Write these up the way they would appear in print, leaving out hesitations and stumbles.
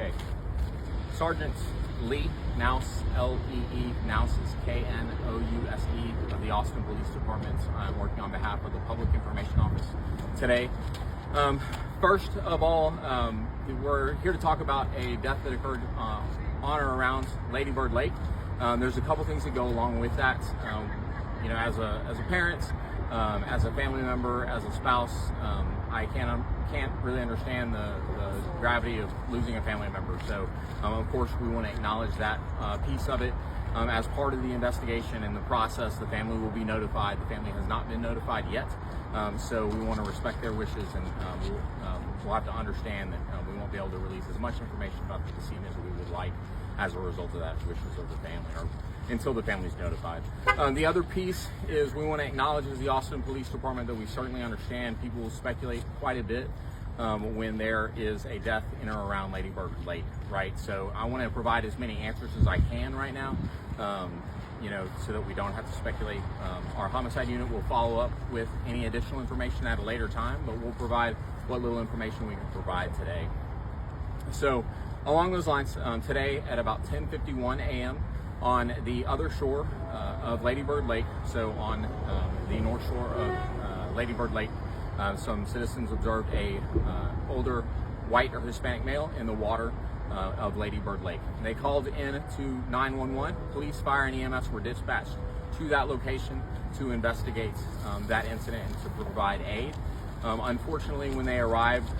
Okay. Sergeant Lee Nouse, L-E-E, Nouse is K-N-O-U-S-E of the Austin Police Department. I'm working on behalf of the Public Information Office today. First of all, we're here to talk about a death that occurred on or around Ladybird Lake. There's a couple things that go along with that. As a parent, as a family member, as a spouse, I can't really understand the gravity of losing a family member. So, of course, we want to acknowledge that piece of it. As part of the investigation and the process, the family will be notified. The family has not been notified yet, so we want to respect their wishes, and we'll have to understand that we won't be able to release as much information about the decedent as we would like as a result of that wishes of the family, or until the family's notified. The other piece is we want to acknowledge as the Austin Police Department that we certainly understand people will speculate quite a bit when there is a death in or around Ladybird Lake, right? So I want to provide as many answers as I can right now, so that we don't have to speculate. Our homicide unit will follow up with any additional information at a later time, but we'll provide what little information we can provide today. So along those lines, today at about 10:51 a.m. on the other shore of Ladybird Lake, so on the north shore of Ladybird Lake, some citizens observed a older white or Hispanic male in the water of Ladybird Lake. They called in to 911. Police, fire, and EMS were dispatched to that location to investigate that incident and to provide aid. Unfortunately, when they arrived,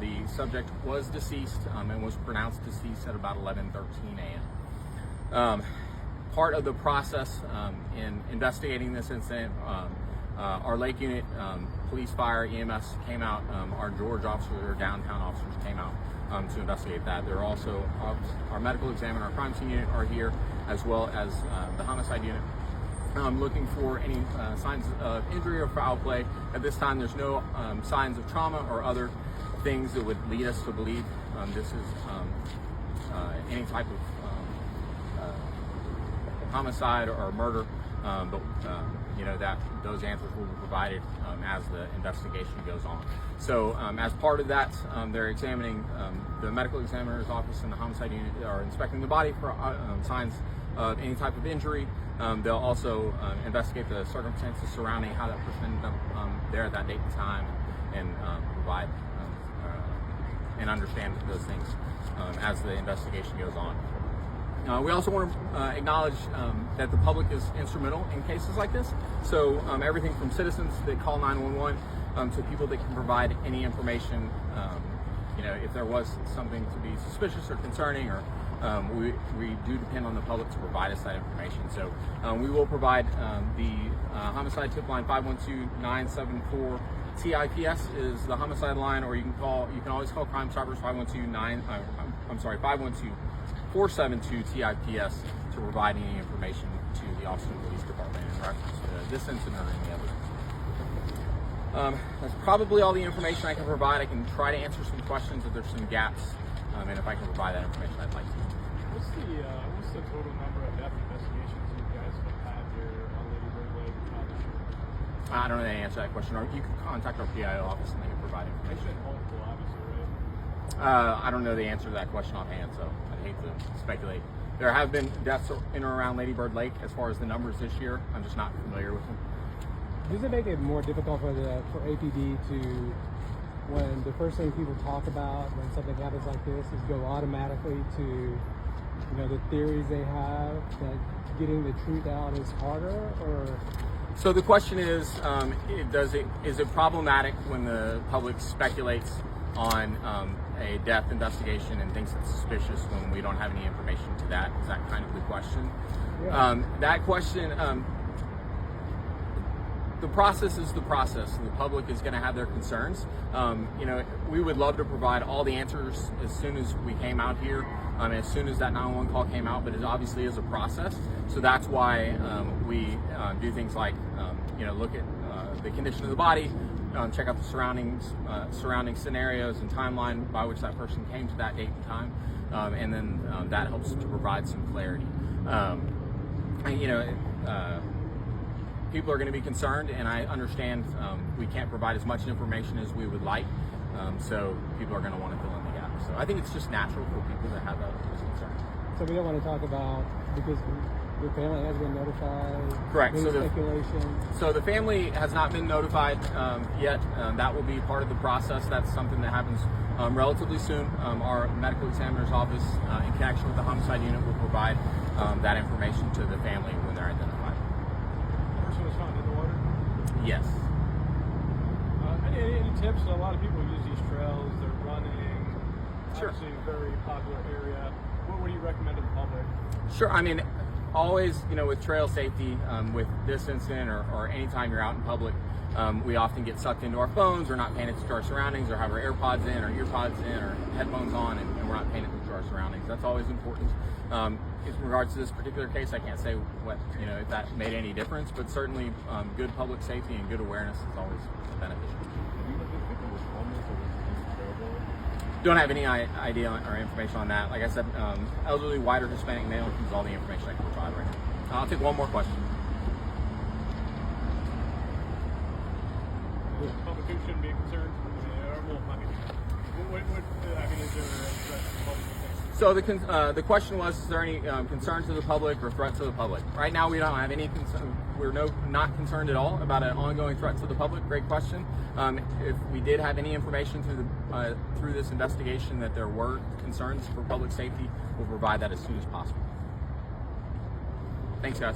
the subject was deceased and was pronounced deceased at about 11:13 a.m. Part of the process in investigating this incident, our Lake Unit, police, fire, EMS came out. Our George officers, or downtown officers, came out to investigate that. There are also our medical examiner, our crime scene unit are here, as well as the homicide unit. Looking for any signs of injury or foul play. At this time, there's no signs of trauma or other things that would lead us to believe this is any type of homicide or murder, but that those answers will be provided as the investigation goes on. So as part of that, they're examining, the medical examiner's office and the homicide unit are inspecting the body for signs of any type of injury. They'll also investigate the circumstances surrounding how that person ended up there at that date and time, and provide and understand those things as the investigation goes on. We also want to acknowledge that the public is instrumental in cases like this. So everything from citizens that call 911 to people that can provide any information, if there was something to be suspicious or concerning, or we do depend on the public to provide us that information. So we will provide the homicide tip line 512-974. TIPS is the homicide line, or you can always call Crime Stoppers 512-472-TIPS to provide any information to the Austin Police Department in reference to this incident or any other. That's probably all the information I can provide. I can try to answer some questions if there's some gaps, and if I can provide that information, I'd like to. What's the total number of death investigations you guys have had here on Ladybird Lake this year? I don't know the answer to that question. Or you can contact our PIO office and they can provide There's information. been multiple, obviously, right? I don't know the answer to that question offhand, so I'd hate to speculate. There have been deaths in or around Ladybird Lake. As far as the numbers this year, I'm just not familiar with them. Does it make it more difficult for APD to, when the first thing people talk about when something happens like this is go automatically to, the theories they have, that getting the truth out is harder? Or so the question is, is it problematic when the public speculates on a death investigation and thinks it's suspicious when we don't have any information to that? Is that kind of the question? Yeah. That question, the process is the process. The public is going to have their concerns. We would love to provide all the answers as soon as we came out here, as soon as that 911 call came out, but it obviously is a process. So that's why we do things like, look at the condition of the body, check out the surrounding scenarios and timeline by which that person came to that date and time, and then that helps to provide some clarity. People are going to be concerned, and I understand we can't provide as much information as we would like, So people are going to want to fill in the gap. So I think it's just natural for people to have those concerns. So we don't want to talk about, because the family has been notified. Correct. Any So speculation. So the family has not been notified yet. That will be part of the process. That's something that happens relatively soon. Our medical examiner's office, in connection with the homicide unit, will provide that information to the family when they're identified. The person was found in the water. Yes. Any tips? A lot of people use these trails. They're running. Sure. Obviously, a very popular area. What do you recommend to the public? Sure. I mean, always, with trail safety, with this incident or anytime you're out in public, we often get sucked into our phones. We're not paying attention to our surroundings, or have our AirPods in, or earpods in, or headphones on, and we're not paying attention to our surroundings. That's always important. In regards to this particular case, I can't say what if that made any difference, but certainly good public safety and good awareness is always beneficial. Don't have any idea or information on that. Like I said, elderly, white, or Hispanic male is all the information I can provide right now. I'll take one more question. Public shouldn't be concerned. Is there a threat to the public? So the question was, is there any concern to the public or threat to the public? Right now, we don't have any concern. We're not concerned at all about an ongoing threat to the public. Great question. If we did have any information through this investigation that there were concerns for public safety, we'll provide that as soon as possible. Thanks, guys.